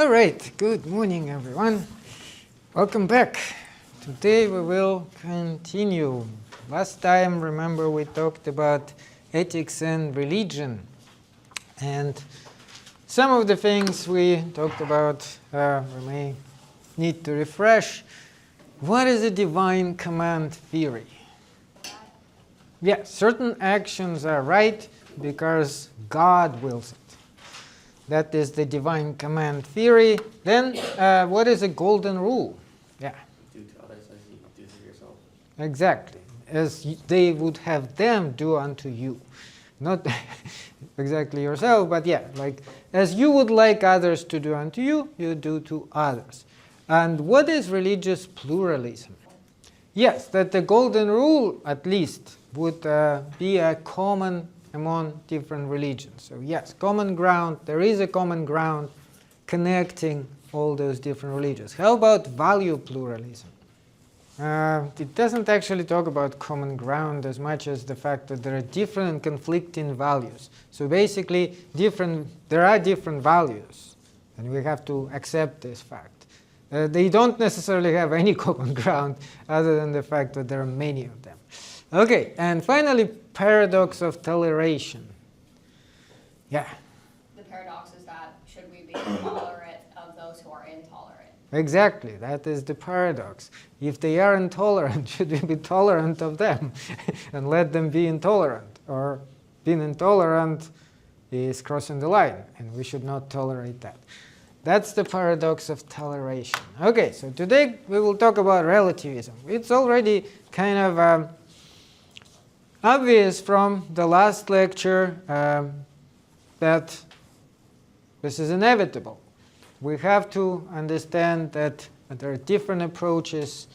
All right, good morning, everyone. Welcome back. Today we will continue. Last time, remember, we talked about ethics and religion. And some of the things we talked about we may need to refresh. What is a divine command theory? Yeah, certain actions are right because God wills it. That is the divine command theory. Then, what is a golden rule? Yeah. Do to others as you do to yourself. Exactly. As they would have them do unto you. Not exactly yourself, but yeah, like as you would like others to do unto you, you do to others. And what is religious pluralism? Yes, that the golden rule, at least, would be a common among different religions. So yes, common ground, there is a common ground connecting all those different religions. How about value pluralism? It doesn't actually talk about common ground as much as the fact that there are different and conflicting values. So basically, there are different values, and we have to accept this fact. They don't necessarily have any common ground other than the fact that there are many of them. Okay, and finally, paradox of toleration. Yeah. The paradox is that should we be tolerant of those who are intolerant? Exactly, that is the paradox. If they are intolerant, should we be tolerant of them and let them be intolerant? Or being intolerant is crossing the line, and we should not tolerate that. That's the paradox of toleration. Okay, so today we will talk about relativism. It's already kind of obvious from the last lecture that this is inevitable. We have to understand that there are different approaches,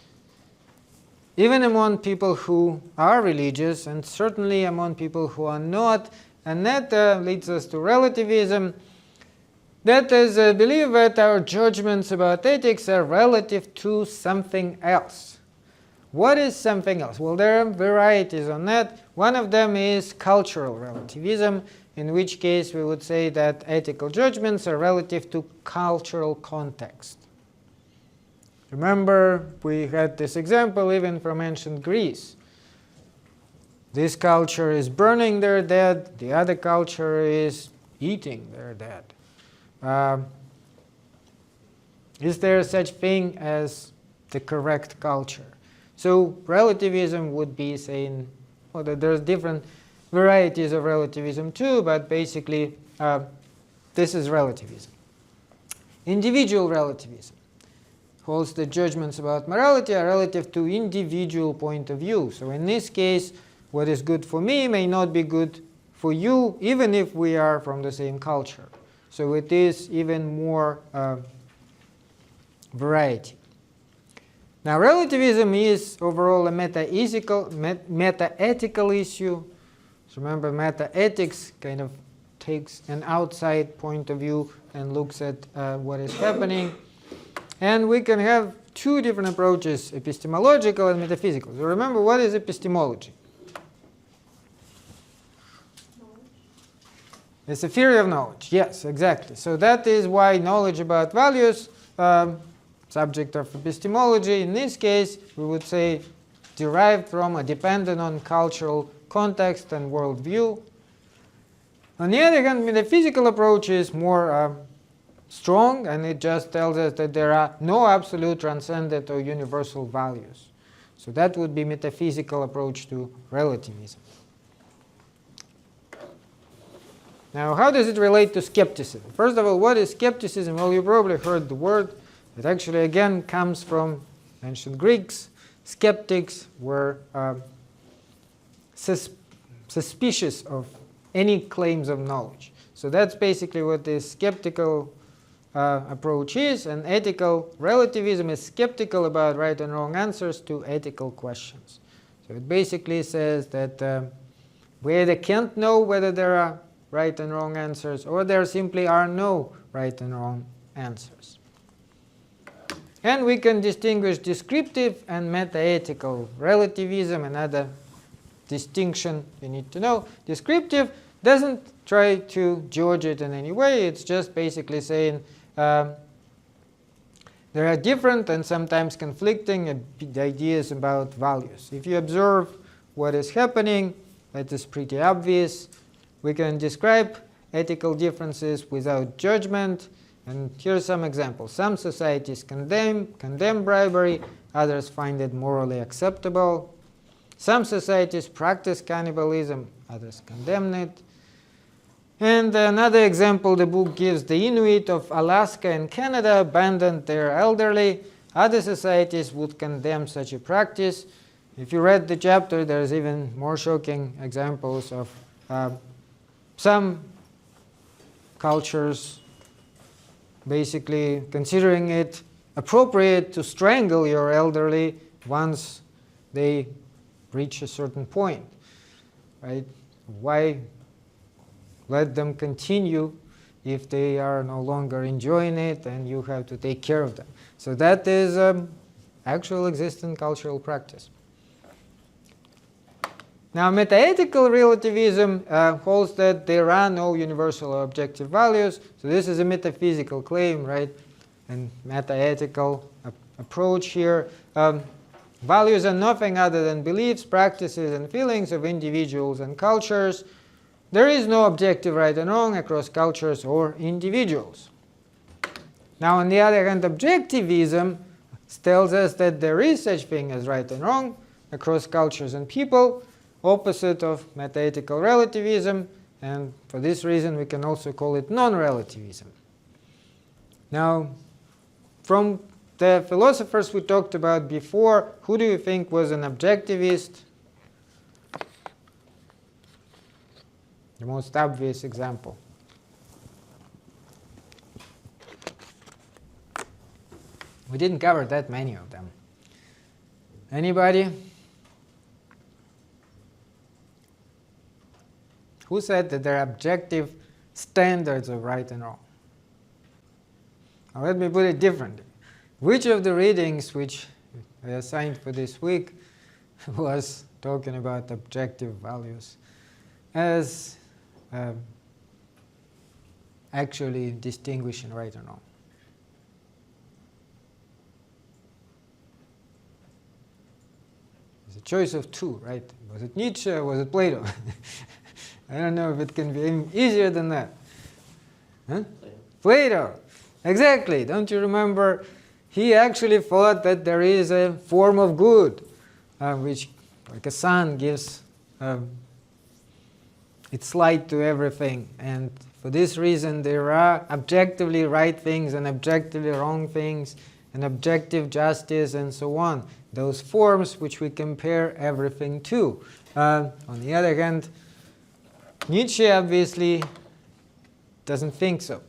even among people who are religious, and certainly among people who are not. And that leads us to relativism. That is a belief that our judgments about ethics are relative to something else. What is something else? Well, there are varieties on that. One of them is cultural relativism, in which case we would say that ethical judgments are relative to cultural context. Remember, we had this example even from ancient Greece. This culture is burning their dead, the other culture is eating their dead. Is there such thing as the correct culture? So relativism would be saying, well, that there's different varieties of relativism too, but basically this is relativism. Individual relativism holds that judgments about morality are relative to individual point of view. So in this case, what is good for me may not be good for you, even if we are from the same culture. So it is even more variety. Now, relativism is overall a meta-ethical issue. So remember, meta-ethics kind of takes an outside point of view and looks at what is happening. And we can have two different approaches, epistemological and metaphysical. So remember, what is epistemology? It's a theory of knowledge. Yes, exactly. So that is why knowledge about values, subject of epistemology, in this case, we would say derived from or dependent on cultural context and worldview. On the other hand, metaphysical approach is more strong, and it just tells us that there are no absolute, transcendent, or universal values. So that would be metaphysical approach to relativism. Now, how does it relate to skepticism? First of all, what is skepticism? Well, you probably heard the word. It actually, again, comes from ancient Greeks. Skeptics were suspicious of any claims of knowledge. So that's basically what this skeptical approach is. And ethical relativism is skeptical about right and wrong answers to ethical questions. So it basically says that we either can't know whether there are right and wrong answers, or there simply are no right and wrong answers. And we can distinguish descriptive and meta-ethical relativism. Another distinction you need to know. Descriptive doesn't try to judge it in any way. It's just basically saying there are different and sometimes conflicting ideas about values. If you observe what is happening, that is pretty obvious. We can describe ethical differences without judgment. And here are some examples. Some societies condemn bribery, others find it morally acceptable. Some societies practice cannibalism, others condemn it. And another example the book gives, the Inuit of Alaska and Canada abandoned their elderly. Other societies would condemn such a practice. If you read the chapter, there's even more shocking examples of some cultures basically considering it appropriate to strangle your elderly once they reach a certain point, right? Why let them continue if they are no longer enjoying it and you have to take care of them? So that is actual existing cultural practice. Now, metaethical relativism holds that there are no universal or objective values. So this is a metaphysical claim, right? And metaethical approach here. Values are nothing other than beliefs, practices, and feelings of individuals and cultures. There is no objective right and wrong across cultures or individuals. Now, on the other hand, objectivism tells us that there is such thing as right and wrong across cultures and people, opposite of metaethical relativism, and for this reason we can also call it non-relativism. Now, from the philosophers we talked about before, who do you think was an objectivist? The most obvious example. We didn't cover that many of them. Anybody? Who said that there are objective standards of right and wrong? Now let me put it differently. Which of the readings which I assigned for this week was talking about objective values as actually distinguishing right and wrong? It's a choice of two, right? Was it Nietzsche or was it Plato? I don't know if it can be easier than that. Huh? Plato. Exactly. Don't you remember? He actually thought that there is a form of good, which, like a sun, gives its light to everything. And for this reason, there are objectively right things and objectively wrong things, and objective justice, and so on. Those forms which we compare everything to. On the other hand, Nietzsche obviously doesn't think so.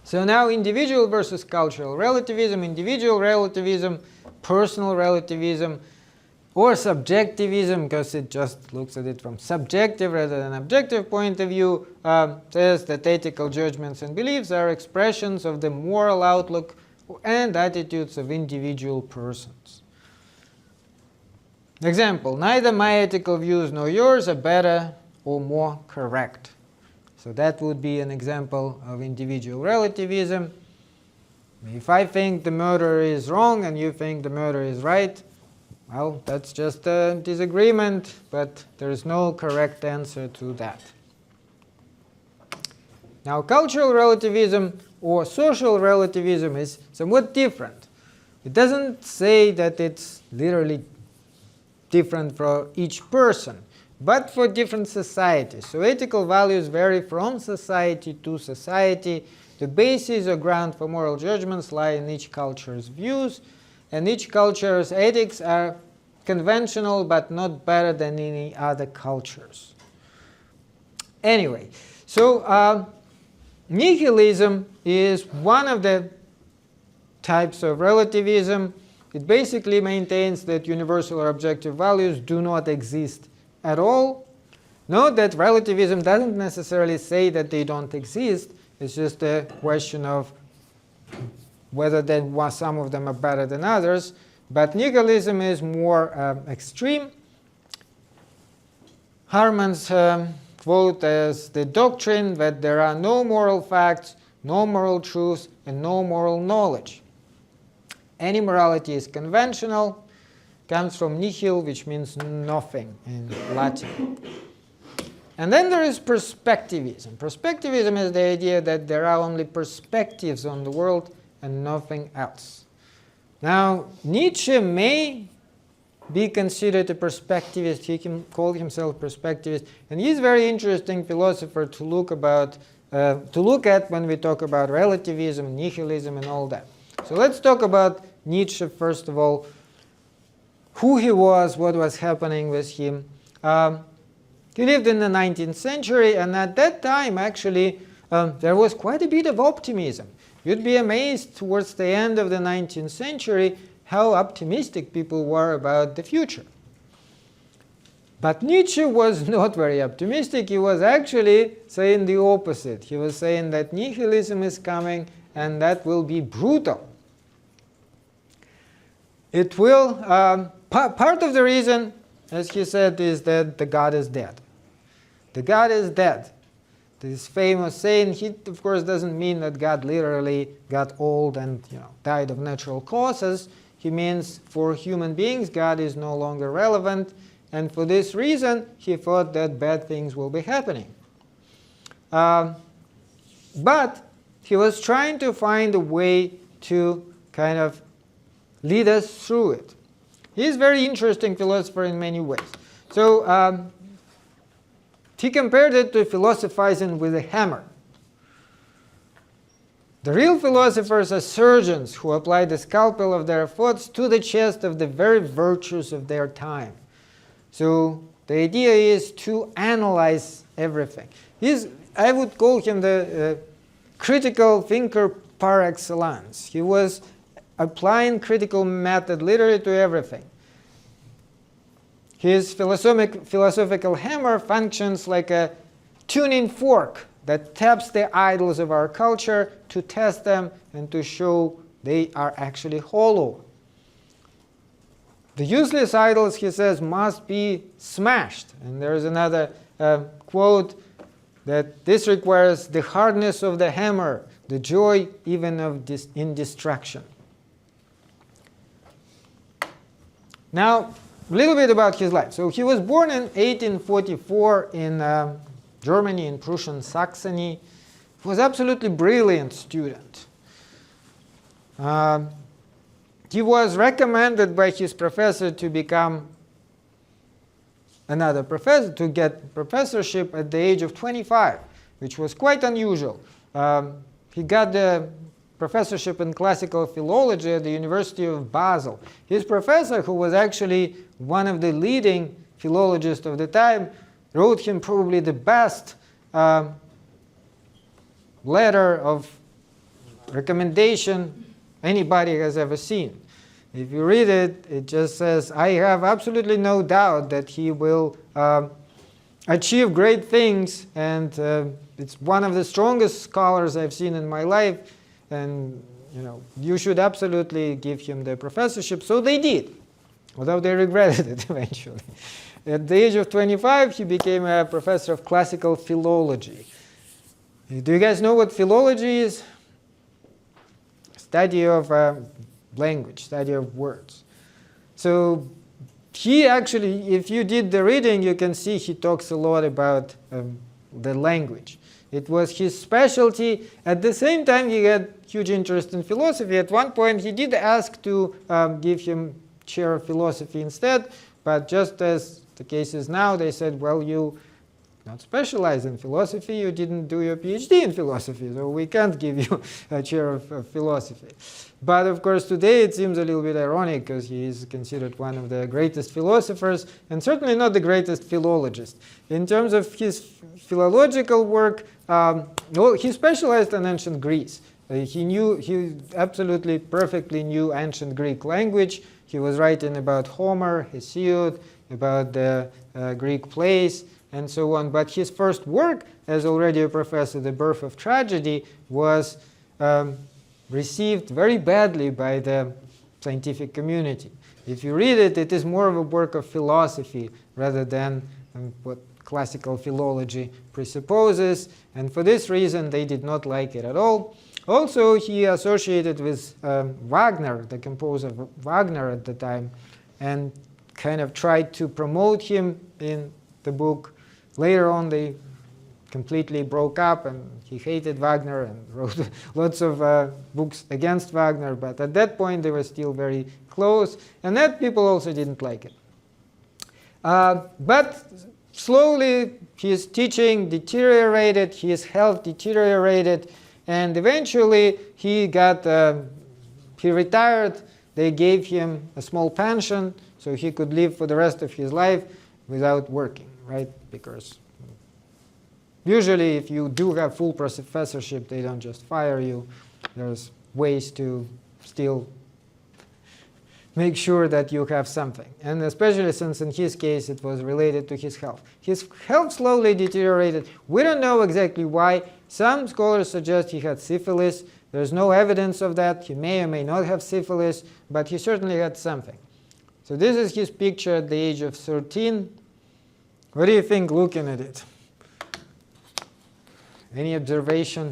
So now individual versus cultural relativism, individual relativism, personal relativism, or subjectivism, because it just looks at it from subjective rather than objective point of view, says that ethical judgments and beliefs are expressions of the moral outlook and attitudes of individual persons. Example, neither my ethical views nor yours are better or more correct. So that would be an example of individual relativism. If I think the murder is wrong and you think the murder is right, well, that's just a disagreement, but there is no correct answer to that. Now, cultural relativism or social relativism is somewhat different. It doesn't say that it's literally different for each person, but for different societies. So ethical values vary from society to society. The basis or ground for moral judgments lie in each culture's views, and each culture's ethics are conventional but not better than any other cultures. Anyway, so nihilism is one of the types of relativism. It basically maintains that universal or objective values do not exist at all. Note that relativism doesn't necessarily say that they don't exist. It's just a question of whether some of them are better than others. But nihilism is more extreme. Harman's quote as the doctrine that there are no moral facts, no moral truth, and no moral knowledge. any morality is conventional, comes from nihil, which means nothing in Latin. And then there is perspectivism. Perspectivism is the idea that there are only perspectives on the world and nothing else. Now, Nietzsche may be considered a perspectivist. He can call himself perspectivist, and he's a very interesting philosopher to look at when we talk about relativism, nihilism, and all that. So let's talk about Nietzsche first of all. Who he was, what was happening with him. He lived in the 19th century, and at that time, actually, there was quite a bit of optimism. You'd be amazed towards the end of the 19th century how optimistic people were about the future. But Nietzsche was not very optimistic. He was actually saying the opposite. He was saying that nihilism is coming and that will be brutal. It will, part of the reason, as he said, is that the God is dead. The God is dead. This famous saying, he of course doesn't mean that God literally got old and died of natural causes. He means for human beings, God is no longer relevant. And for this reason, he thought that bad things will be happening. But he was trying to find a way to kind of lead us through it. He's a very interesting philosopher in many ways. So he compared it to philosophizing with a hammer. The real philosophers are surgeons who apply the scalpel of their thoughts to the chest of the very virtues of their time. So the idea is to analyze everything. I would call him the critical thinker par excellence. He was applying critical method literally to everything. His philosophical hammer functions like a tuning fork that taps the idols of our culture to test them and to show they are actually hollow. The useless idols, he says, must be smashed. And there is another quote that this requires the hardness of the hammer, the joy even in destruction. Now, a little bit about his life. So he was born in 1844 in Germany, in Prussian Saxony. He was absolutely brilliant student. He was recommended by his professor to become another professor, to get professorship at the age of 25, which was quite unusual. He got the professorship in classical philology at the University of Basel. His professor, who was actually one of the leading philologists of the time, wrote him probably the best letter of recommendation anybody has ever seen. If you read it, it just says, I have absolutely no doubt that he will achieve great things, and it's one of the strongest scholars I've seen in my life, and you should absolutely give him the professorship. So they did, although they regretted it eventually. At the age of 25, he became a professor of classical philology. Do you guys know what philology is? Study of language, study of words. So he actually, if you did the reading, you can see he talks a lot about the language. It was his specialty. At the same time, he had huge interest in philosophy. At one point, he did ask to give him chair of philosophy instead, but just as the case is now, they said, well, you not specialize in philosophy, you didn't do your PhD in philosophy, so we can't give you a chair of philosophy. But of course, today it seems a little bit ironic because he is considered one of the greatest philosophers and certainly not the greatest philologist. In terms of his philological work, well, he specialized in ancient Greece. He absolutely perfectly knew ancient Greek language. He was writing about Homer, Hesiod, about the Greek plays, and so on. But his first work, as already a professor, The Birth of Tragedy, was received very badly by the scientific community. If you read it, it is more of a work of philosophy rather than what classical philology presupposes. And for this reason, they did not like it at all. Also, he associated with Wagner, the composer Wagner at the time, and kind of tried to promote him in the book. Later on, they completely broke up, and he hated Wagner and wrote lots of books against Wagner. But at that point, they were still very close, and that people also didn't like it. But slowly, his teaching deteriorated, his health deteriorated, and eventually he retired. They gave him a small pension so he could live for the rest of his life without working, right? Because usually if you do have full professorship, they don't just fire you. There's ways to still make sure that you have something. And especially since in his case it was related to his health. His health slowly deteriorated. We don't know exactly why. Some scholars suggest he had syphilis. There's no evidence of that. He may or may not have syphilis, but he certainly had something. So this is his picture at the age of 13. What do you think looking at it? Any observation?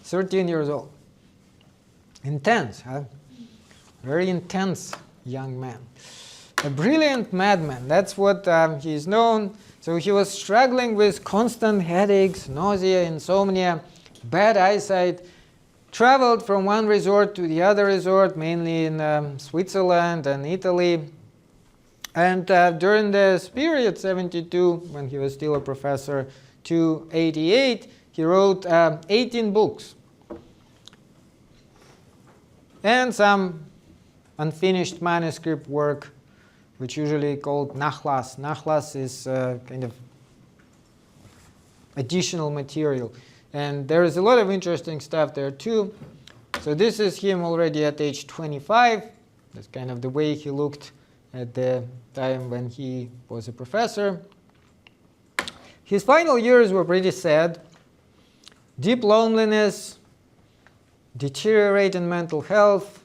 "13 years old. Intense, huh? Very intense young man. A brilliant madman, that's what he is known. So he was struggling with constant headaches, nausea, insomnia, bad eyesight, traveled from one resort to the other resort, mainly in Switzerland and Italy. And during this period, 72, when he was still a professor, to 88, he wrote 18 books. And some unfinished manuscript work, which usually called Nachlass. Nachlass is kind of additional material. And there is a lot of interesting stuff there too. So this is him already at age 25. That's kind of the way he looked at the time when he was a professor. His final years were pretty sad. Deep loneliness, deteriorating mental health.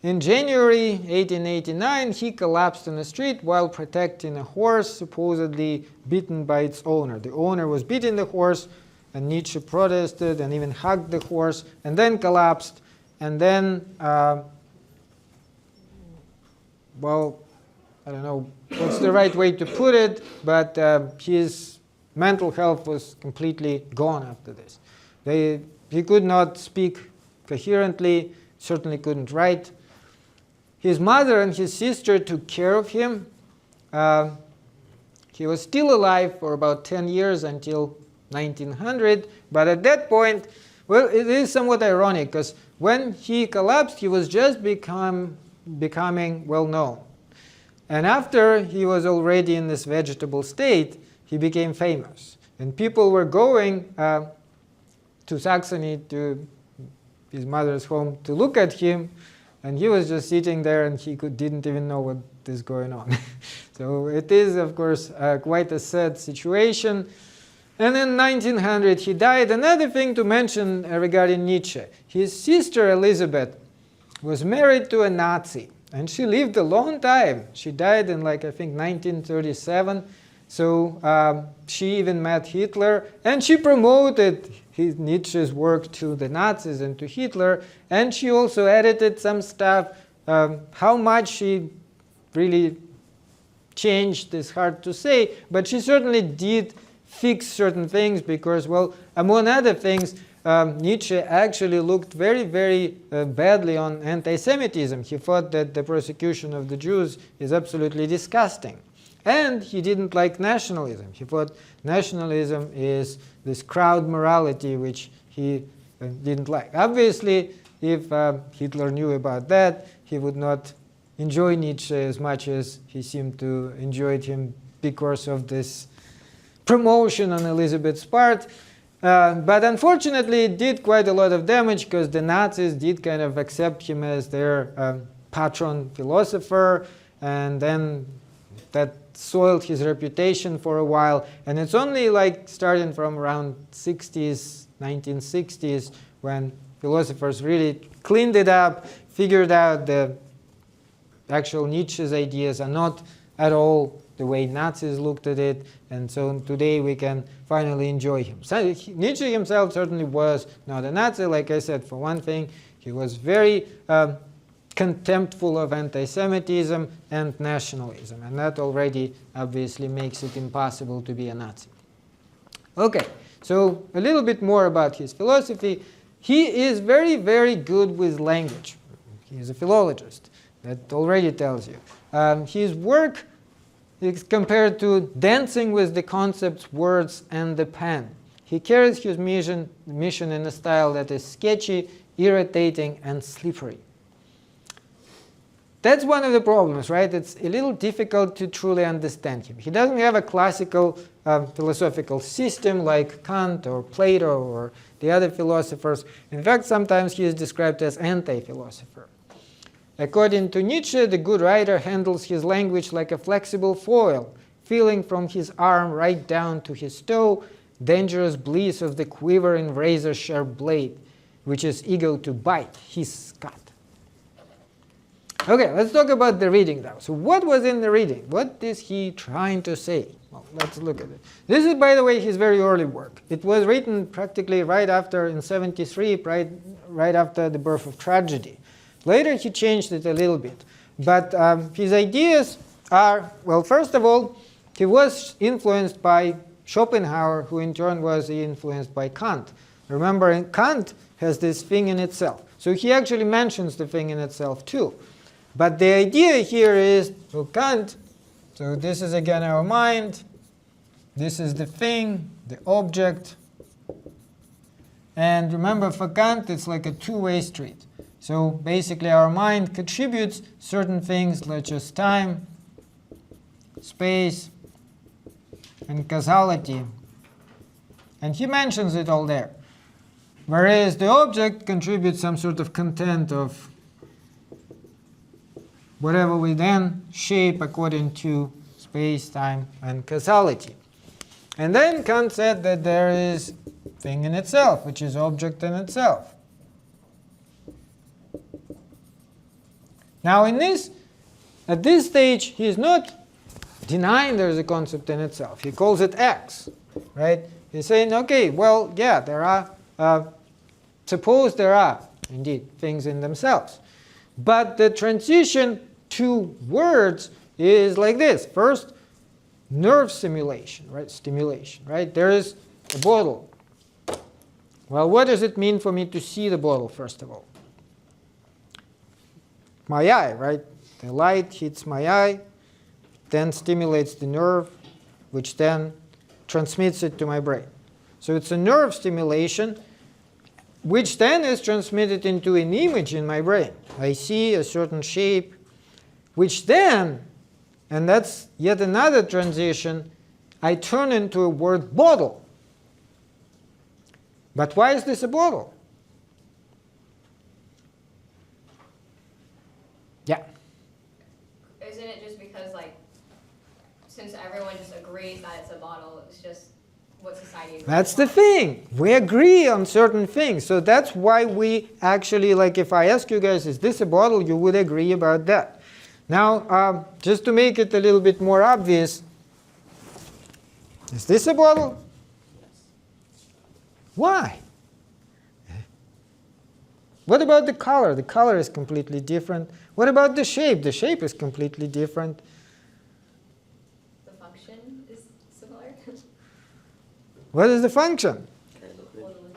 In January 1889, he collapsed in the street while protecting a horse supposedly bitten by its owner. The owner was beating the horse, and Nietzsche protested and even hugged the horse, and then collapsed. And then, well, I don't know what's the right way to put it, but his mental health was completely gone after this. He could not speak coherently, certainly couldn't write. His mother and his sister took care of him. He was still alive for about 10 years until 1900, but at that point, well, it is somewhat ironic, because when he collapsed, he was just becoming well known. And after he was already in this vegetable state, he became famous. And people were going to Saxony, to his mother's home, to look at him. And he was just sitting there, and he didn't even know what is going on. So it is, of course, quite a sad situation. And in 1900, he died. Another thing to mention regarding Nietzsche, his sister Elizabeth was married to a Nazi. And she lived a long time. She died in, like, I think 1937. So she even met Hitler. And she promoted Nietzsche's work to the Nazis and to Hitler. And she also edited some stuff. How much she really changed is hard to say. But she certainly did fix certain things because, well, among other things, Nietzsche actually looked very, very badly on anti-Semitism. He thought that the persecution of the Jews is absolutely disgusting. And he didn't like nationalism. He thought nationalism is this crowd morality, which he didn't like. Obviously, if Hitler knew about that, he would not enjoy Nietzsche as much as he seemed to enjoy him because of this promotion on Elizabeth's part. But unfortunately, it did quite a lot of damage because the Nazis did kind of accept him as their patron philosopher, and then that soiled his reputation for a while. And it's only like starting from around 1960s, when philosophers really cleaned it up, figured out the actual Nietzsche's ideas are not at all the way Nazis looked at it, and so today we can finally enjoy him. So Nietzsche himself certainly was not a Nazi, like I said. For one thing, he was very contemptful of anti-Semitism and nationalism, and that already obviously makes it impossible to be a Nazi. Okay, so a little bit more about his philosophy. He is very, very good with language. He is a philologist. That already tells you. His work is compared to dancing with the concepts, words, and the pen. He carries his mission in a style that is sketchy, irritating, and slippery. That's one of the problems, right? It's a little difficult to truly understand him. He doesn't have a classical philosophical system like Kant or Plato or the other philosophers. In fact, sometimes he is described as anti-philosopher. According to Nietzsche, the good writer handles his language like a flexible foil, feeling from his arm right down to his toe, dangerous bliss of the quivering razor-sharp blade, which is eager to bite his cut. Okay, let's talk about the reading now. So what was in the reading? What is he trying to say? Well, let's look at it. This is, by the way, his very early work. It was written practically right after, in 73, right after the birth of tragedy. Later he changed it a little bit. But his ideas are, well, first of all, he was influenced by Schopenhauer, who in turn was influenced by Kant. Remember, Kant has this thing in itself. So he actually mentions the thing in itself too. But the idea here is, so Kant, so this is again our mind, this is the thing, the object. And remember, for Kant, it's like a two-way street. So basically our mind contributes certain things, such as time, space, and causality. And he mentions it all there. Whereas the object contributes some sort of content of whatever we then shape according to space, time, and causality. And then Kant said that there is thing in itself, which is object in itself. Now at this stage, he is not denying there is a concept in itself. He calls it X, right? He's saying, okay, well, yeah, there are, suppose there are indeed things in themselves. But the transition to words is like this. First, nerve stimulation, right? There is a bottle. Well, what does it mean for me to see the bottle, first of all? My eye, right? The light hits my eye, then stimulates the nerve, which then transmits it to my brain. So it's a nerve stimulation, which then is transmitted into an image in my brain. I see a certain shape, which then, and that's yet another transition, I turn into a word bottle. But why is this a bottle? Yeah. Isn't it just because, like, since everyone just agrees that it's a bottle, it's just what society agrees That's the on? thing. We agree on certain things. So that's why we actually, like, if I ask you guys, is this a bottle, you would agree about that. Now, just to make it a little bit more obvious, is this a bottle? Why? What about the color? The color is completely different. What about the shape? The shape is completely different. The function is similar. What is the function? Hold a liquid.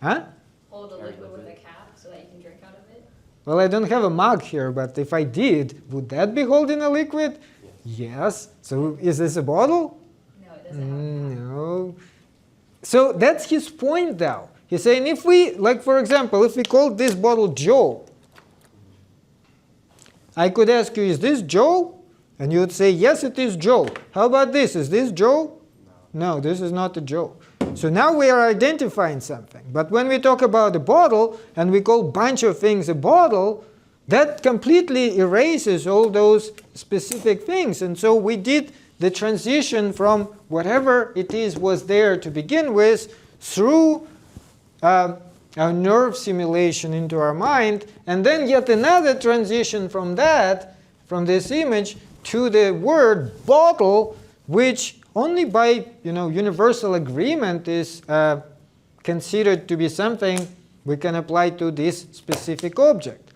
Huh? Hold a liquid with a cap so that you can drink out of it. Well, I don't have a mug here, but if I did, would that be holding a liquid? Yes. So is this a bottle? No, it doesn't have a cap. No. So that's his point, though. He's saying if we, like for example, if we called this bottle Joe, I could ask you, is this Joe? And you would say, yes, it is Joe. How about this? Is this Joe? No, this is not a Joe. So now we are identifying something. But when we talk about a bottle and we call a bunch of things a bottle, that completely erases all those specific things. And so we did the transition from whatever it is was there to begin with through our nerve simulation into our mind, and then yet another transition from that, from this image, to the word bottle, which only by universal agreement is considered to be something we can apply to this specific object.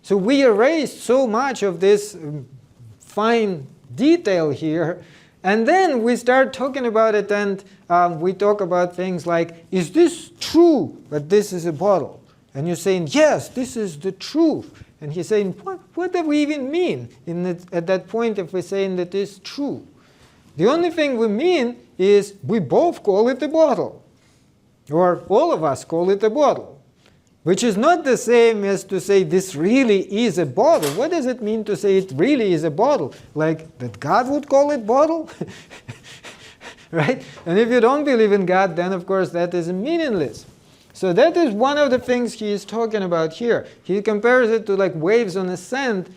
So we erased so much of this fine detail here, and then we start talking about it, and we talk about things like, is this true that this is a bottle? And you're saying, yes, this is the truth. And he's saying, what do we even mean at that point if we're saying that it's true? The only thing we mean is we both call it a bottle, or all of us call it a bottle, which is not the same as to say this really is a bottle. What does it mean to say it really is a bottle? Like that God would call it bottle? Right? And if you don't believe in God, then of course that is meaningless. So that is one of the things he is talking about here. He compares it to like waves on a sand,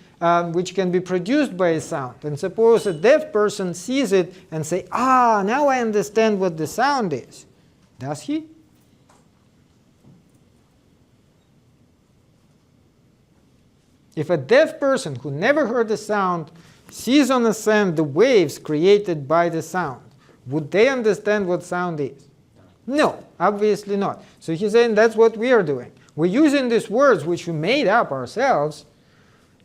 which can be produced by a sound. And suppose a deaf person sees it and say, now I understand what the sound is. Does he? If a deaf person who never heard the sound sees on the sand the waves created by the sound, would they understand what sound is? No, obviously not. So he's saying that's what we are doing. We're using these words which we made up ourselves,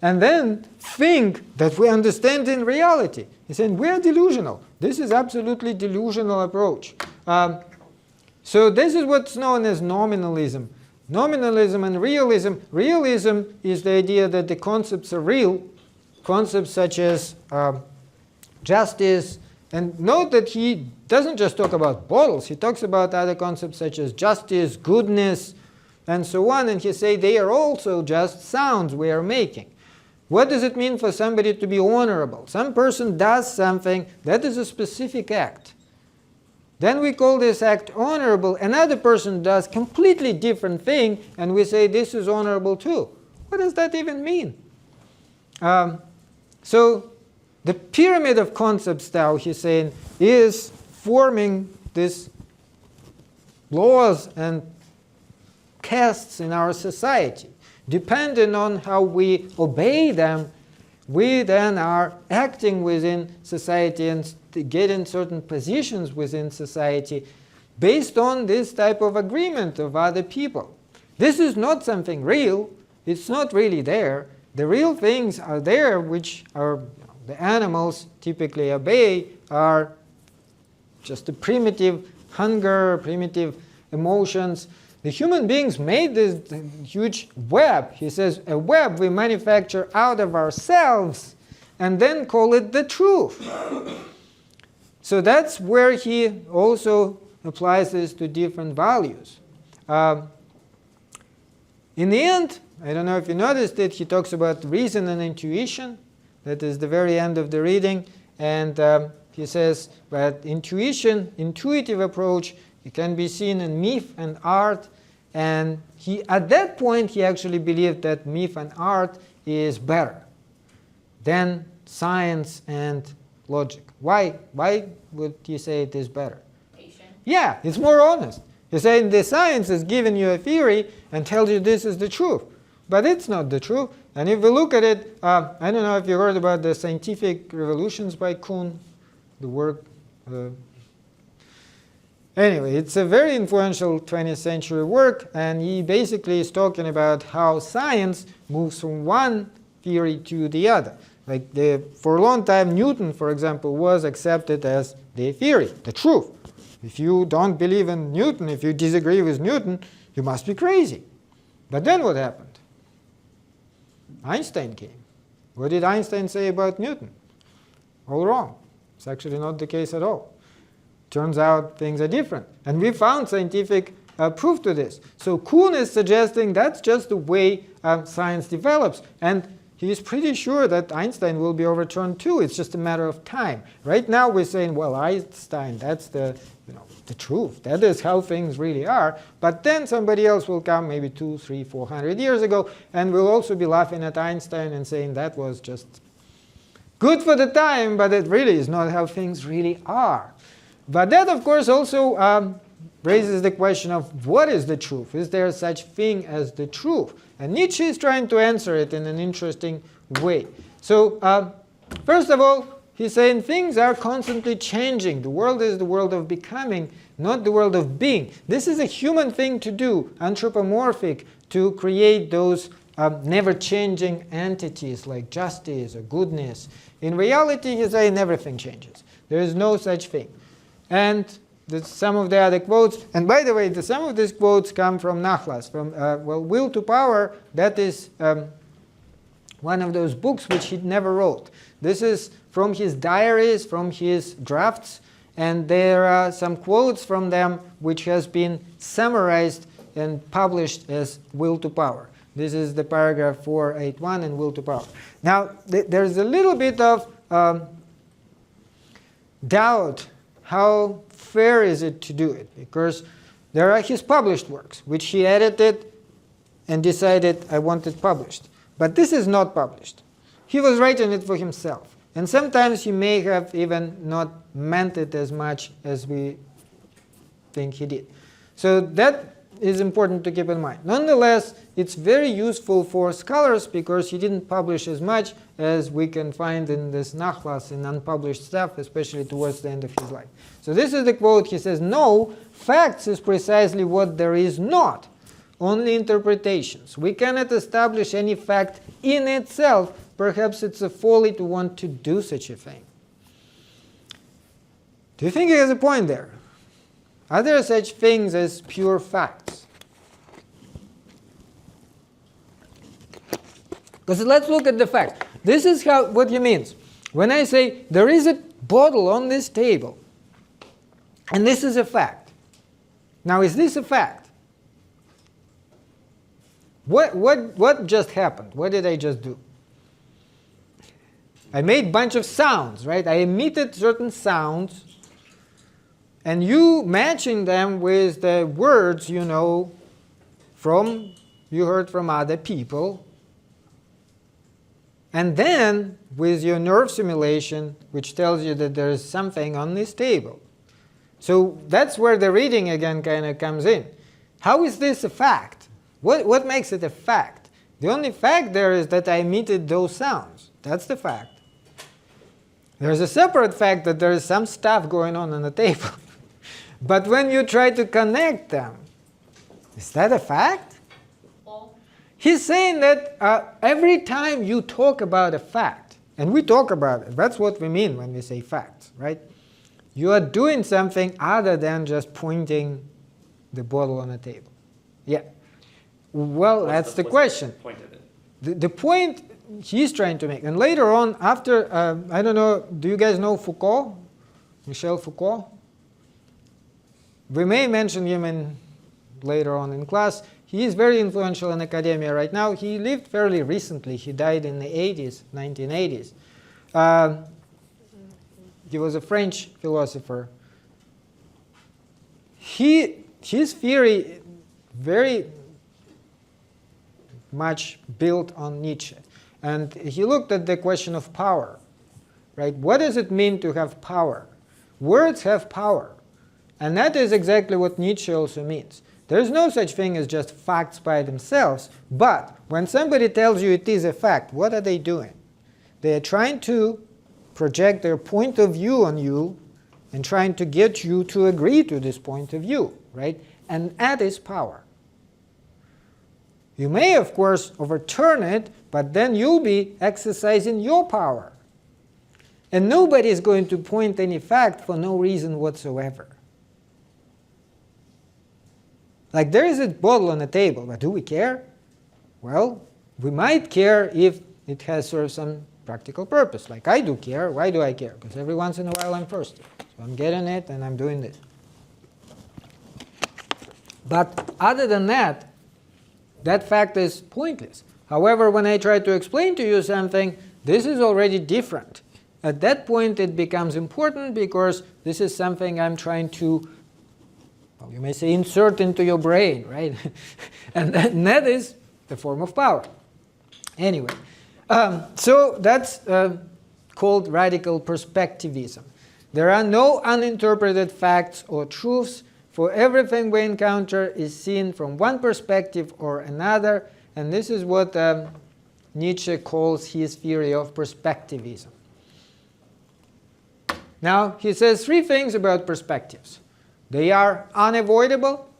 and then think that we understand in reality. He's saying we are delusional. This is absolutely delusional approach. So this is what's known as nominalism. Nominalism and realism. Realism is the idea that the concepts are real, concepts such as justice. And note that he doesn't just talk about bottles. He talks about other concepts such as justice, goodness, and so on. And he says they are also just sounds we are making. What does it mean for somebody to be honorable? Some person does something that is a specific act. Then we call this act honorable. Another person does completely different thing, and we say this is honorable too. What does that even mean? So the pyramid of concepts now, he's saying, is forming these laws and castes in our society. Depending on how we obey them, we then are acting within society and getting certain positions within society based on this type of agreement of other people. This is not something real. It's not really there. The real things are there, which are the animals typically obey, are just the primitive hunger, primitive emotions. The human beings made this huge web. He says, a web we manufacture out of ourselves and then call it the truth. So that's where he also applies this to different values. In the end, I don't know if you noticed it, he talks about reason and intuition. That is the very end of the reading. And he says that intuitive approach, it can be seen in myth and art. And at that point, he actually believed that myth and art is better than science and logic. Why would you say it is better? Patient. Yeah, it's more honest. He's saying the science is giving you a theory and tells you this is the truth. But it's not the truth. And if we look at it, I don't know if you heard about the Scientific Revolutions by Kuhn, the work. Anyway, it's a very influential 20th century work, and he basically is talking about how science moves from one theory to the other. Like for a long time, Newton, for example, was accepted as the theory, the truth. If you don't believe in Newton, if you disagree with Newton, you must be crazy. But then what happened? Einstein came. What did Einstein say about Newton? All wrong. It's actually not the case at all. Turns out things are different. And we found scientific proof to this. So Kuhn is suggesting that's just the way science develops. And he's pretty sure that Einstein will be overturned too. It's just a matter of time. Right now we're saying, well, Einstein, that's the truth. That is how things really are. But then somebody else will come maybe 200, 300, 400 years ago and will also be laughing at Einstein and saying that was just good for the time, but it really is not how things really are. But that, of course, also raises the question of what is the truth? Is there such thing as the truth? And Nietzsche is trying to answer it in an interesting way. So First of all, he's saying things are constantly changing. The world is the world of becoming, not the world of being. This is a human thing to do, anthropomorphic, to create those never-changing entities like justice or goodness. In reality, he's saying everything changes. There is no such thing. And some of the other quotes, and by the way, some of these quotes come from Nachlas, from Will to Power. That is one of those books which he never wrote. This is from his diaries, from his drafts, and there are some quotes from them which has been summarized and published as Will to Power. This is the paragraph 481 in Will to Power. Now, there's a little bit of doubt how fair is it to do it, because there are his published works, which he edited and decided I want it published. But this is not published. He was writing it for himself. And sometimes he may have even not meant it as much as we think he did. So that is important to keep in mind. Nonetheless, it's very useful for scholars because he didn't publish as much as we can find in this Nachlas and unpublished stuff, especially towards the end of his life. So this is the quote. He says, "No, facts is precisely what there is not, only interpretations. We cannot establish any fact in itself. Perhaps it's a folly to want to do such a thing." Do you think he has a point there? Are there such things as pure facts? Because let's look at the fact. This is what he means. When I say there is a bottle on this table, and this is a fact. Now, is this a fact? What just happened? What did I just do? I made a bunch of sounds, right? I emitted certain sounds, and you matching them with the words you know you heard from other people, and then with your nerve simulation, which tells you that there is something on this table. So that's where the reading again kind of comes in. How is this a fact? What makes it a fact? The only fact there is that I emitted those sounds. That's the fact. There's a separate fact that there is some stuff going on the table. But when you try to connect them, is that a fact? Well, He's saying that every time you talk about a fact, and we talk about it, that's what we mean when we say facts, right? You are doing something other than just pointing the bottle on the table. Yeah. Well, that's the question. Point of it? The point he's trying to make, and later on, after, I don't know, do you guys know Foucault? Michel Foucault? We may mention him later on in class. He is very influential in academia right now. He lived fairly recently. He died in the 80s, 1980s. He was a French philosopher. His theory very much built on Nietzsche. And he looked at the question of power, right? What does it mean to have power? Words have power. And that is exactly what Nietzsche also means. There's no such thing as just facts by themselves. But when somebody tells you it is a fact, what are they doing? They are trying to project their point of view on you and trying to get you to agree to this point of view, right? And that is power. You may, of course, overturn it, but then you'll be exercising your power. And nobody is going to point any fact for no reason whatsoever. Like there is a bottle on the table, but do we care? Well, we might care if it has sort of some practical purpose. Like I do care. Why do I care? Because every once in a while I'm thirsty. So I'm getting it and I'm doing this. But other than that, that fact is pointless. However, when I try to explain to you something, this is already different. At that point it becomes important because this is something I'm trying to, well, you may say, insert into your brain, right? and that is the form of power. Anyway, so that's called radical perspectivism. There are no uninterpreted facts or truths, for everything we encounter is seen from one perspective or another, and this is what Nietzsche calls his theory of perspectivism. Now, he says three things about perspectives. They are unavoidable,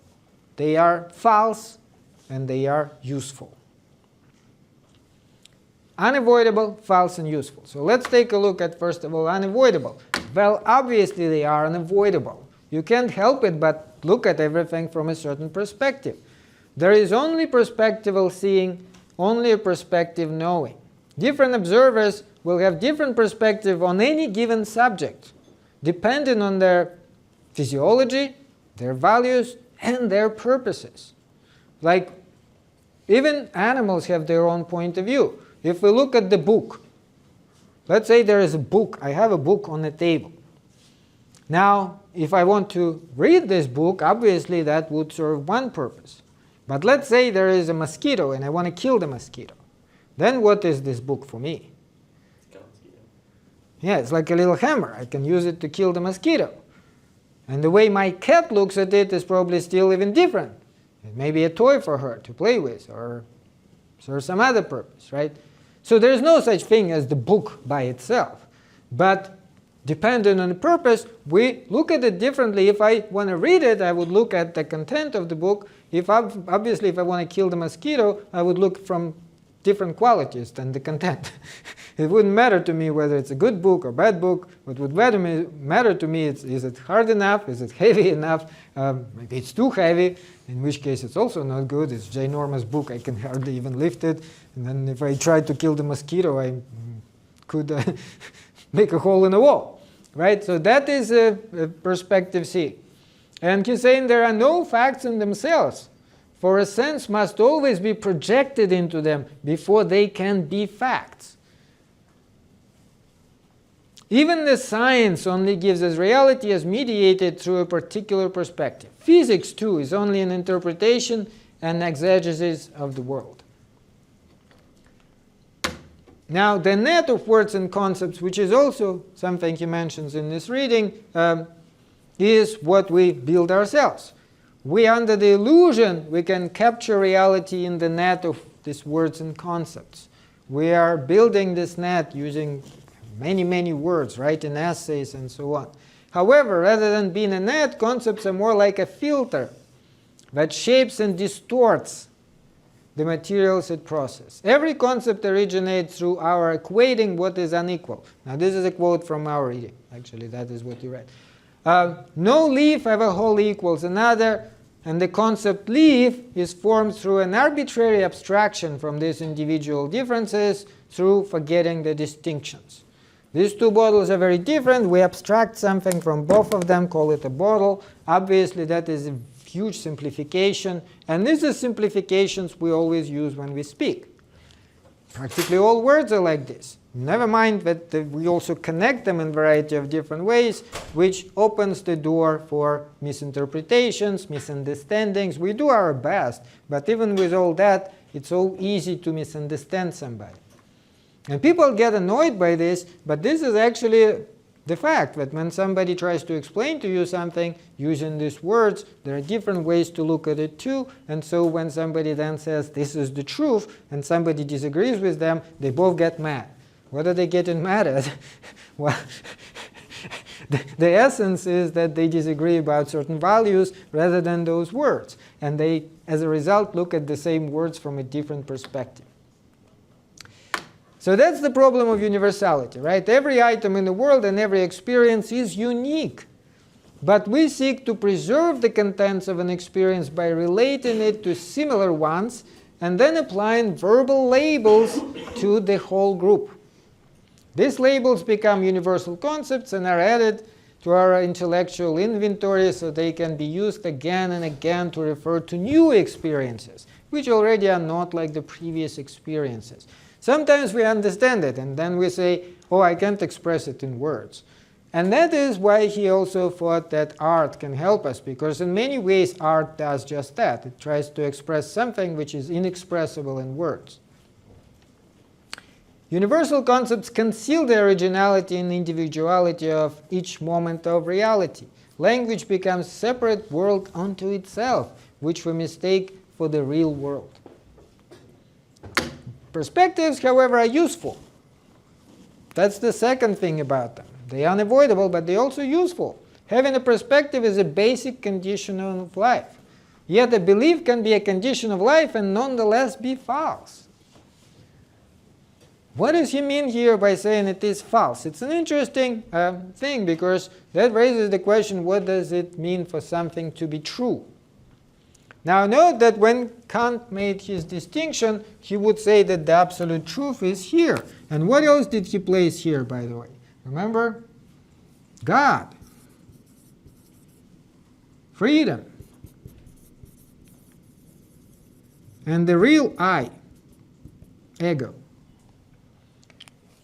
they are false, and they are useful. Unavoidable, false, and useful. So let's take a look at, first of all, unavoidable. Well, obviously they are unavoidable. You can't help it but look at everything from a certain perspective. There is only perspectival seeing, only a perspective knowing. Different observers will have different perspective on any given subject, depending on their physiology, their values, and their purposes. Like, even animals have their own point of view. If we look at the book, let's say there is a book, I have a book on the table. Now, if I want to read this book, obviously that would serve one purpose. But let's say there is a mosquito and I want to kill the mosquito. Then what is this book for me? Yeah, it's like a little hammer. I can use it to kill the mosquito. And the way my cat looks at it is probably still even different. It may be a toy for her to play with or serve some other purpose, right? So there's no such thing as the book by itself. But depending on the purpose, we look at it differently. If I want to read it, I would look at the content of the book. Obviously, if I want to kill the mosquito, I would look from different qualities than the content. It wouldn't matter to me whether it's a good book or bad book. What would matter to me is it hard enough? Is it heavy enough? Maybe it's too heavy, in which case it's also not good. It's a ginormous book. I can hardly even lift it. And then if I try to kill the mosquito, I could make a hole in the wall. Right? So that is a perspective C. And he's saying there are no facts in themselves, for a sense must always be projected into them before they can be facts. Even the science only gives us reality as mediated through a particular perspective. Physics, too, is only an interpretation and exegesis of the world. Now, the net of words and concepts, which is also something he mentions in this reading, is what we build ourselves. We, under the illusion, we can capture reality in the net of these words and concepts. We are building this net using many, many words, right, in essays and so on. However, rather than being a net, concepts are more like a filter that shapes and distorts the materials it processes. Every concept originates through our equating what is unequal. Now, this is a quote from our reading. Actually, that is what you read. No leaf ever wholly equals another, and the concept leaf is formed through an arbitrary abstraction from these individual differences through forgetting the distinctions. These two bottles are very different. We abstract something from both of them, call it a bottle. Obviously, that is a huge simplification, and these are simplifications we always use when we speak. Practically all words are like this. Never mind that we also connect them in a variety of different ways, which opens the door for misinterpretations, misunderstandings. We do our best, but even with all that, it's so easy to misunderstand somebody. And people get annoyed by this, but this is actually the fact that when somebody tries to explain to you something using these words, there are different ways to look at it too. And so when somebody then says this is the truth and somebody disagrees with them, they both get mad. What are they getting mad at? Well, the essence is that they disagree about certain values rather than those words. And they, as a result, look at the same words from a different perspective. So that's the problem of universality, right? Every item in the world and every experience is unique. But we seek to preserve the contents of an experience by relating it to similar ones and then applying verbal labels to the whole group. These labels become universal concepts and are added to our intellectual inventory so they can be used again and again to refer to new experiences, which already are not like the previous experiences. Sometimes we understand it, and then we say, oh, I can't express it in words. And that is why he also thought that art can help us, because in many ways art does just that. It tries to express something which is inexpressible in words. Universal concepts conceal the originality and individuality of each moment of reality. Language becomes a separate world unto itself, which we mistake for the real world. Perspectives, however, are useful. That's the second thing about them. They are unavoidable, but they're also useful. Having a perspective is a basic condition of life. Yet a belief can be a condition of life and nonetheless be false. What does he mean here by saying it is false? It's an interesting thing, because that raises the question, what does it mean for something to be true? Now note that when Kant made his distinction, he would say that the absolute truth is here. And what else did he place here, by the way? Remember? God. Freedom. And the real I. Ego.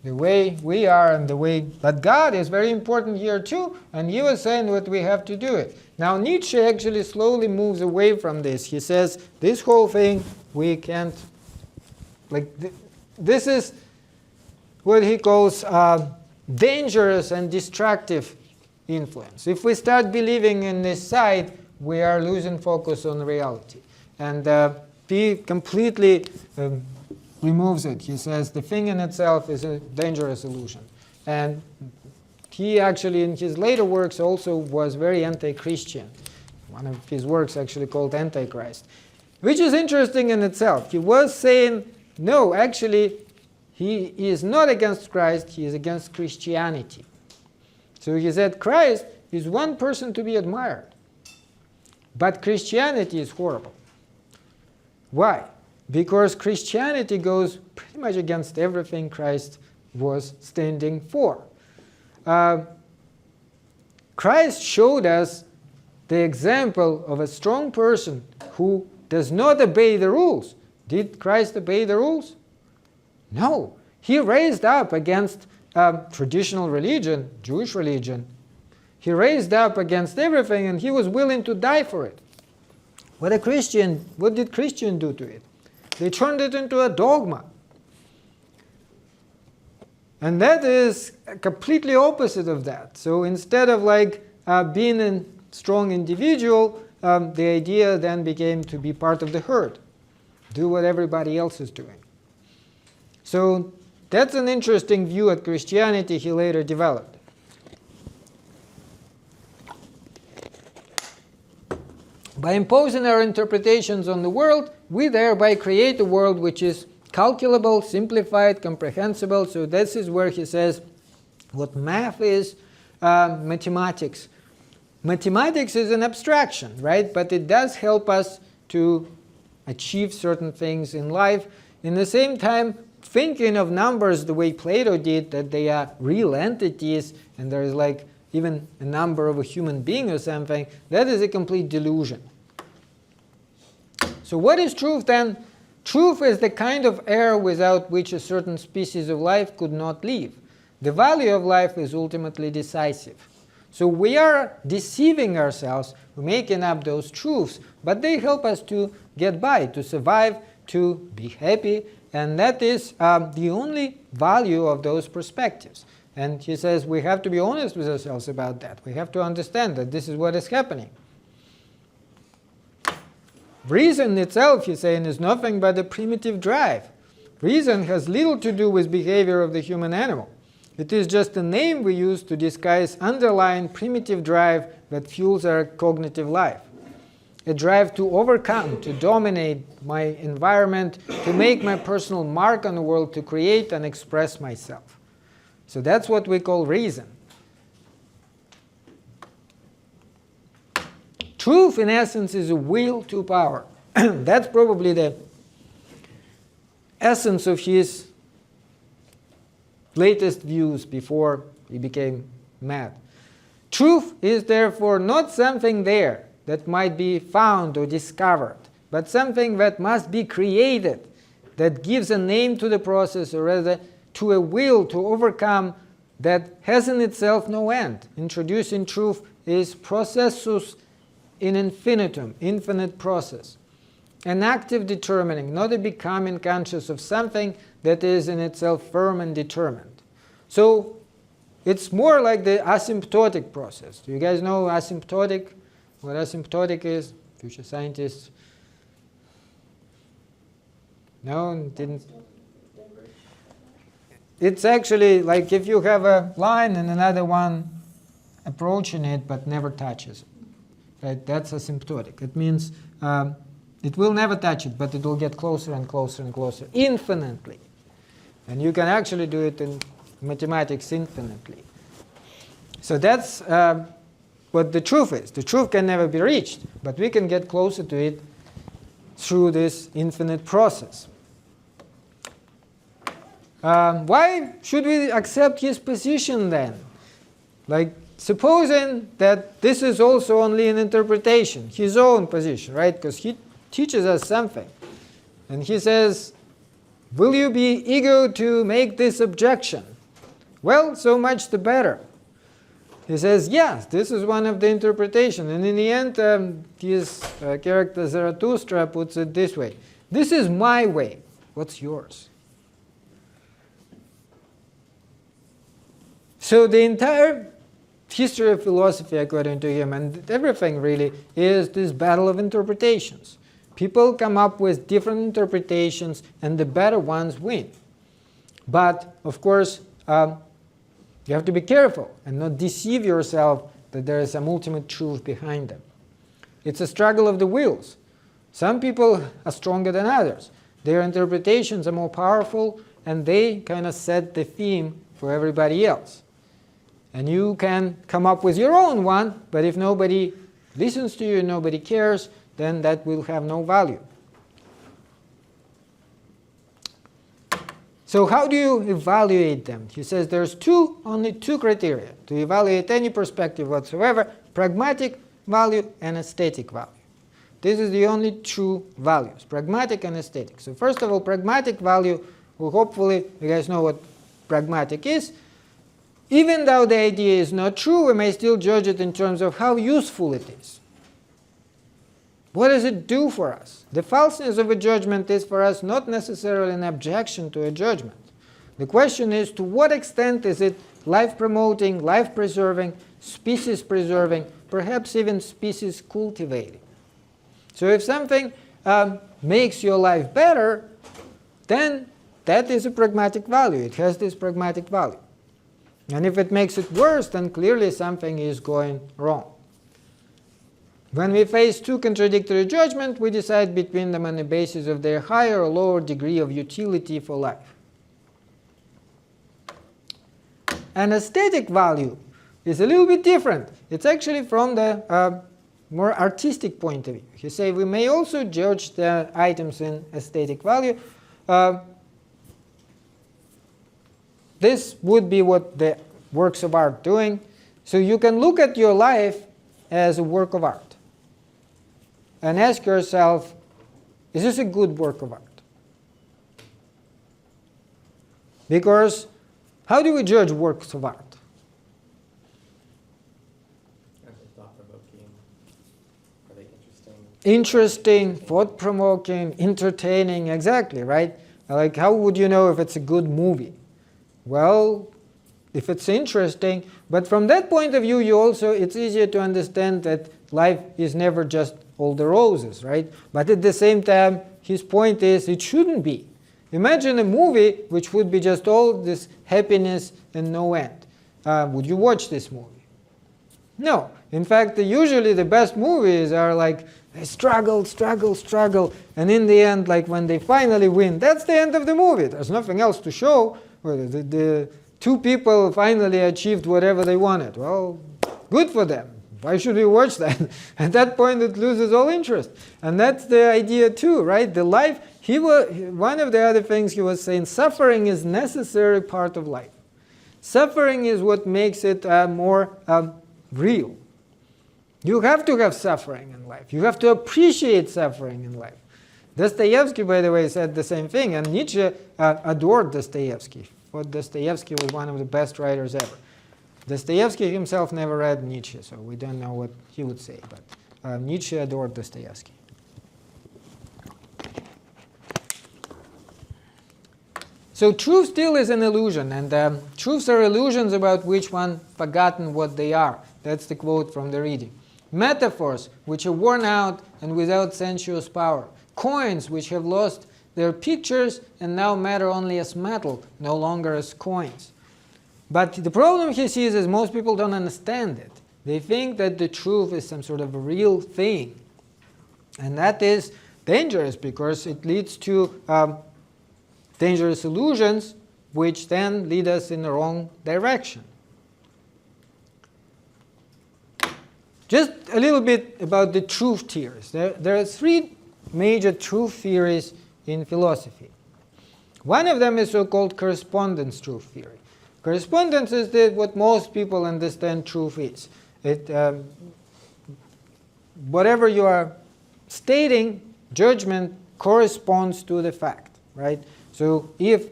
The way we are and the way, but God is very important here too, and he was saying what we have to do it. Now Nietzsche actually slowly moves away from this. He says this whole thing we can't, this is what he calls dangerous and destructive influence. If we start believing in this side, we are losing focus on reality. And he completely removes it. He says the thing in itself is a dangerous illusion. And he actually, in his later works, also was very anti-Christian. One of his works actually called Antichrist, which is interesting in itself. He was saying, no, actually, he is not against Christ, he is against Christianity. So he said Christ is one person to be admired, but Christianity is horrible. Why? Because Christianity goes pretty much against everything Christ was standing for. Christ showed us the example of a strong person who does not obey the rules. Did Christ obey the rules? No. He raised up against traditional religion, Jewish religion. He raised up against everything, and he was willing to die for it. What did Christian do to it? They turned it into a dogma. And that is completely opposite of that. So instead of being a strong individual, the idea then became to be part of the herd. Do what everybody else is doing. So that's an interesting view at Christianity he later developed. By imposing our interpretations on the world, we thereby create a world which is calculable, simplified, comprehensible. So this is where he says what math is, mathematics. Mathematics is an abstraction, right? But it does help us to achieve certain things in life. In the same time, thinking of numbers the way Plato did, that they are real entities and there is even a number of a human being or something, that is a complete delusion. So what is truth then? Truth is the kind of air without which a certain species of life could not live. The value of life is ultimately decisive. So we are deceiving ourselves, making up those truths, but they help us to get by, to survive, to be happy, and that is the only value of those perspectives. And he says we have to be honest with ourselves about that. We have to understand that this is what is happening. Reason itself, he's saying, is nothing but a primitive drive. Reason has little to do with behavior of the human animal. It is just a name we use to disguise underlying primitive drive that fuels our cognitive life. A drive to overcome, to dominate my environment, to make my personal mark on the world, to create and express myself. So that's what we call reason. Truth, in essence, is a will to power. That's probably the essence of his latest views before he became mad. Truth is therefore not something there that might be found or discovered, but something that must be created, that gives a name to the process, or rather to a will to overcome that has in itself no end. Introducing truth is processus in infinitum, infinite process. An active determining, not a becoming conscious of something that is in itself firm and determined. So it's more like the asymptotic process. Do you guys know asymptotic? What asymptotic is? Future scientists? No, didn't. it's actually like if you have a line and another one approaching it but never touches it. Right? That's asymptotic. It means it will never touch it, but it will get closer and closer and closer, infinitely. And you can actually do it in mathematics infinitely. So that's what the truth is. The truth can never be reached, but we can get closer to it through this infinite process. Why should we accept his position then? Like, supposing that this is also only an interpretation, his own position, right? Because he teaches us something. And he says, will you be eager to make this objection? Well, so much the better. He says, yes, this is one of the interpretations. And in the end, his character Zarathustra puts it this way. This is my way. What's yours? So the entire history of philosophy, according to him, and everything really, is this battle of interpretations. People come up with different interpretations, and the better ones win. But, of course, you have to be careful and not deceive yourself that there is some ultimate truth behind them. It's a struggle of the wills. Some people are stronger than others. Their interpretations are more powerful, and they kind of set the theme for everybody else. And you can come up with your own one, but if nobody listens to you, nobody cares, then that will have no value. So how do you evaluate them? He says there's only two criteria to evaluate any perspective whatsoever: pragmatic value and aesthetic value. This is the only true values, pragmatic and aesthetic. So first of all, pragmatic value, well, hopefully you guys know what pragmatic is. Even though the idea is not true, we may still judge it in terms of how useful it is. What does it do for us? The falseness of a judgment is for us not necessarily an objection to a judgment. The question is, to what extent is it life-promoting, life-preserving, species-preserving, perhaps even species-cultivating? So if something makes your life better, then that is a pragmatic value. It has this pragmatic value. And if it makes it worse, then clearly something is going wrong. When we face two contradictory judgments, we decide between them on the basis of their higher or lower degree of utility for life. An aesthetic value is a little bit different. It's actually from the more artistic point of view. He says we may also judge the items in aesthetic value. This would be what the works of art doing. So you can look at your life as a work of art and ask yourself, is this a good work of art? Because how do we judge works of art? Are they thought-provoking? Are they Interesting, thought-provoking, entertaining, exactly, right? Like, how would you know if it's a good movie? Well, if it's interesting, but from that point of view, it's easier to understand that life is never just all the roses, right? But at the same time, his point is it shouldn't be. Imagine a movie which would be just all this happiness and no end. Would you watch this movie? No. In fact, usually the best movies are like, they struggle, and in the end, like when they finally win, that's the end of the movie. There's nothing else to show. The two people finally achieved whatever they wanted. Well, good for them. Why should we watch that? At that point, it loses all interest. And that's the idea too, right? The life, one of the other things he was saying, suffering is necessary part of life. Suffering is what makes it more real. You have to have suffering in life. You have to appreciate suffering in life. Dostoevsky, by the way, said the same thing, and Nietzsche adored Dostoevsky. Thought Dostoevsky was one of the best writers ever. Dostoevsky himself never read Nietzsche, so we don't know what he would say, but Nietzsche adored Dostoevsky. So truth still is an illusion, and truths are illusions about which one forgotten what they are. That's the quote from the reading. Metaphors which are worn out and without sensuous power. Coins which have lost they're pictures, and now matter only as metal, no longer as coins. But the problem he sees is most people don't understand it. They think that the truth is some sort of a real thing. And that is dangerous because it leads to dangerous illusions, which then lead us in the wrong direction. Just a little bit about the truth theories. There are three major truth theories in philosophy. One of them is so-called correspondence truth theory. Correspondence is what most people understand truth is. Whatever you are stating, judgment corresponds to the fact, right? So if,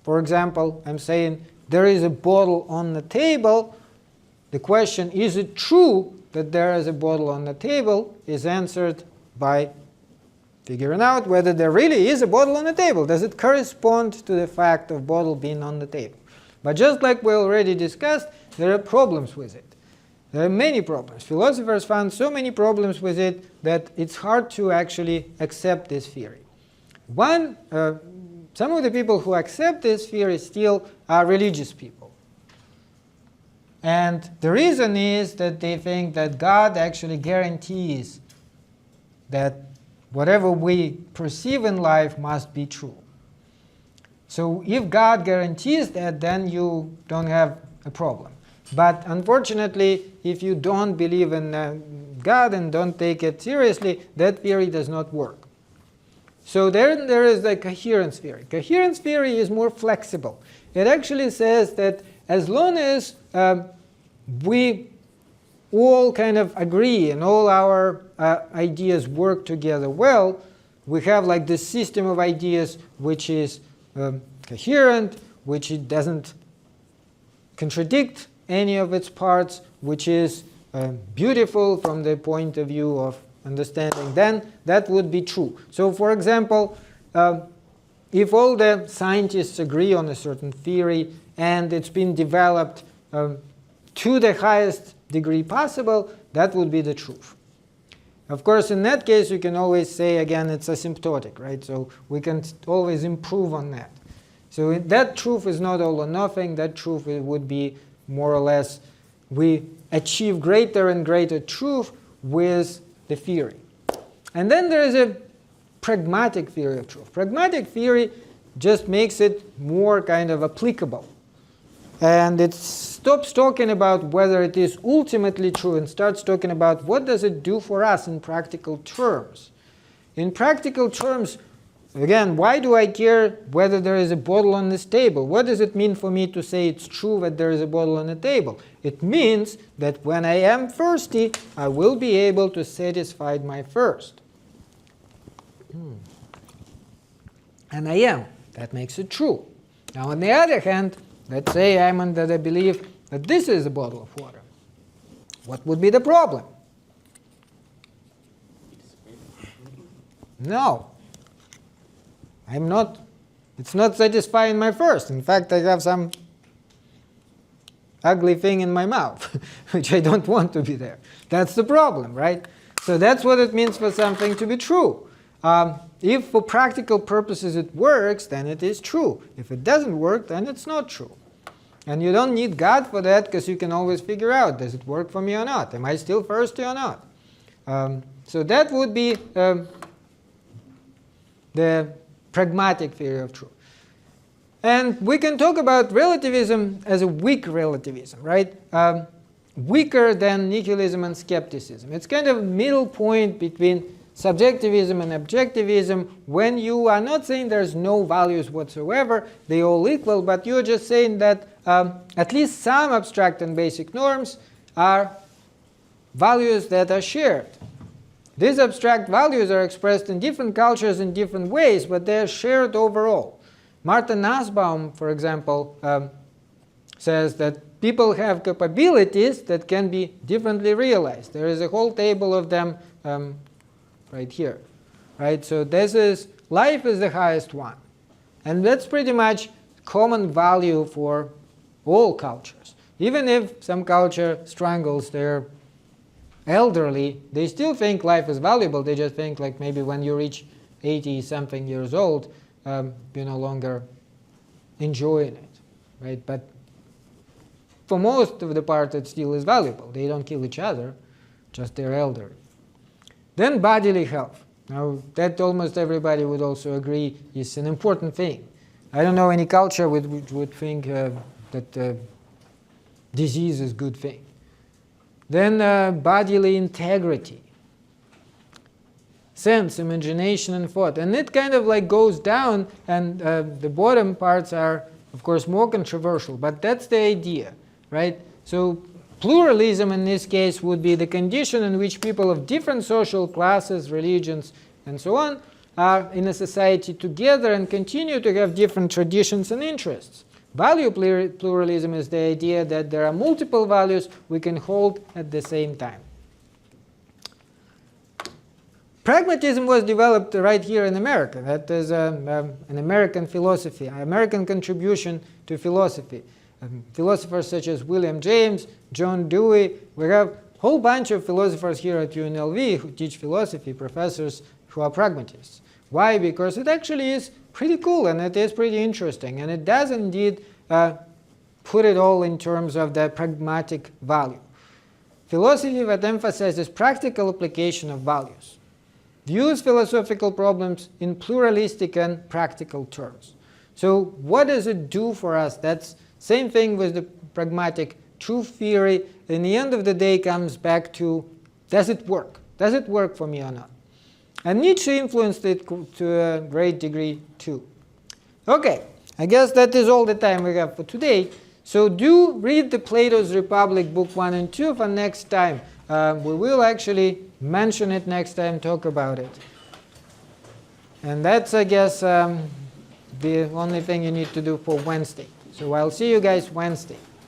for example, I'm saying there is a bottle on the table, the question, is it true that there is a bottle on the table, is answered by figuring out whether there really is a bottle on the table. Does it correspond to the fact of bottle being on the table? But just like we already discussed, there are problems with it. There are many problems. Philosophers found so many problems with it that it's hard to actually accept this theory. Some of the people who accept this theory still are religious people. And the reason is that they think that God actually guarantees that whatever we perceive in life must be true. So if God guarantees that, then you don't have a problem. But unfortunately, if you don't believe in God and don't take it seriously, that theory does not work. So there is the coherence theory. Coherence theory is more flexible. It actually says that as long as we all kind of agree and all our ideas work together well, we have like this system of ideas which is coherent, which it doesn't contradict any of its parts, which is beautiful from the point of view of understanding, then that would be true. So for example, if all the scientists agree on a certain theory and it's been developed to the highest degree possible, that would be the truth. Of course, in that case, you can always say, again, it's asymptotic, right? So we can always improve on that. So that truth is not all or nothing. That truth would be more or less, we achieve greater and greater truth with the theory. And then there is a pragmatic theory of truth. Pragmatic theory just makes it more kind of applicable. And it stops talking about whether it is ultimately true and starts talking about what does it do for us in practical terms. In practical terms, again, why do I care whether there is a bottle on this table? What does it mean for me to say it's true that there is a bottle on the table? It means that when I am thirsty, I will be able to satisfy my thirst. And I am. That makes it true. Now, on the other hand, let's say I'm under the belief that this is a bottle of water. What would be the problem? No. I'm not. It's not satisfying my thirst. In fact, I have some ugly thing in my mouth, which I don't want to be there. That's the problem, right? So that's what it means for something to be true. If for practical purposes it works, then it is true. If it doesn't work, then it's not true. And you don't need God for that, because you can always figure out, does it work for me or not? Am I still thirsty or not? So that would be the pragmatic theory of truth. And we can talk about relativism as a weak relativism, right? Weaker than nihilism and skepticism. It's kind of a middle point between subjectivism and objectivism, when you are not saying there's no values whatsoever, they all equal, but you're just saying that at least some abstract and basic norms are values that are shared. These abstract values are expressed in different cultures in different ways, but they are shared overall. Martin Nussbaum, for example, says that people have capabilities that can be differently realized. There is a whole table of them right here. Right? So this is, life is the highest one. And that's pretty much common value for all cultures. Even if some culture strangles their elderly, they still think life is valuable. They just think like maybe when you reach 80-something years old, you're no longer enjoying it, right? But for most of the part, it still is valuable. They don't kill each other, just they're elderly. Then bodily health. Now, that almost everybody would also agree is an important thing. I don't know any culture which would think that disease is a good thing. Then bodily integrity. Sense, imagination, and thought. And it kind of like goes down, and the bottom parts are, of course, more controversial, but that's the idea, right? So pluralism in this case would be the condition in which people of different social classes, religions, and so on are in a society together and continue to have different traditions and interests. Value pluralism is the idea that there are multiple values we can hold at the same time. Pragmatism was developed right here in America. That is an American philosophy, an American contribution to philosophy. Philosophers such as William James, John Dewey. We have a whole bunch of philosophers here at UNLV who teach philosophy, professors who are pragmatists. Why? Because it actually is pretty cool and it is pretty interesting. And it does indeed put it all in terms of the pragmatic value. Philosophy that emphasizes practical application of values. Views philosophical problems in pluralistic and practical terms. So what does it do for us? That's same thing with the pragmatic truth theory. In the end of the day comes back to, does it work? Does it work for me or not? And Nietzsche influenced it to a great degree too. Okay, I guess that is all the time we have for today. So do read the Plato's Republic book 1 and 2 for next time. We will actually mention it next time, talk about it. And that's, I guess, the only thing you need to do for Wednesday. So I'll see you guys Wednesday.